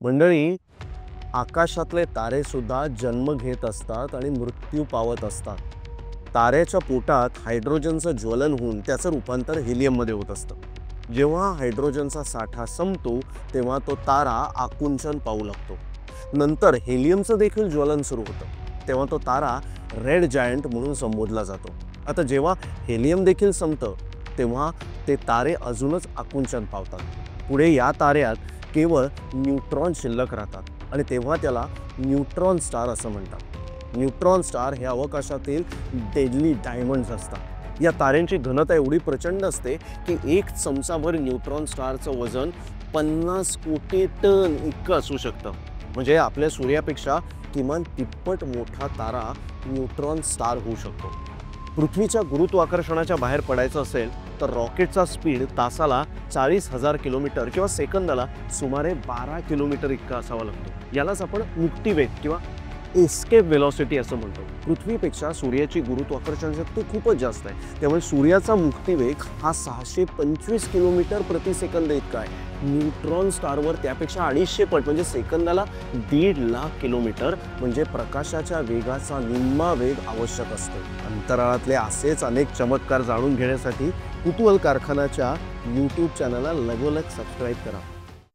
मंडळी, आकाशातले तारे सुद्धा जन्म घेत असतात आणि मृत्यू पावत असतात. ताऱ्याच्या पोटात हायड्रोजनचं ज्वलन होऊन त्याचं रूपांतर हेलियममध्ये होत असतं. जेव्हा हायड्रोजनचा साठा संपतो तेव्हा तो तारा आकुंचन पावू लागतो. नंतर हेलियमचं देखील ज्वलन सुरू होतं. तेव्हा तो तारा रेड जायंट म्हणून संबोधला जातो. आता जेव्हा हेलियम देखील संपतं तेव्हा ते तारे अजूनच आकुंचन पावतात. पुढे या ताऱ्यात केवळ न्यूट्रॉन शिल्लक राहतात आणि तेव्हा त्याला न्यूट्रॉन स्टार असं म्हणतात. न्यूट्रॉन स्टार हे अवकाशातील डेडली डायमंड्स असतात. या ताऱ्यांची घनता एवढी प्रचंड असते की एक चमचाभर न्यूट्रॉन स्टारचं वजन 50 कोटी टन इतकं असू शकतं. म्हणजे आपल्या सूर्यापेक्षा किमान तिप्पट मोठा तारा न्यूट्रॉन स्टार होऊ शकतो. पृथ्वीच्या गुरुत्वाकर्षणाच्या बाहेर पडायचं असेल तर रॉकेटचा स्पीड तासाला 40,000 किलोमीटर किंवा सेकंदाला सुमारे 12 किलोमीटर इतका असावा लागतो. यालाच आपण मुक्तिवेग किंवा एस्केप वेलॉसिटी असं म्हणतो. पृथ्वीपेक्षा सूर्याची गुरुत्वाकर्षण शक्ती खूपच जास्त आहे. त्यामुळे सूर्याचा मुक्तिवेग हा 625 किलोमीटर प्रति सेकंद इतका आहे. न्यूट्रॉन स्टारवर त्यापेक्षा 250 पट म्हणजे सेकंदाला 1.5 लाख किलोमीटर म्हणजे प्रकाशाच्या वेगाचा निम्मा वेग आवश्यक असतो. अंतराळातले असेच अनेक चमत्कार जाणून घेण्यासाठी कुतूहल कारखानाच्या YouTube चॅनलला लगोलग सबस्क्राईब करा.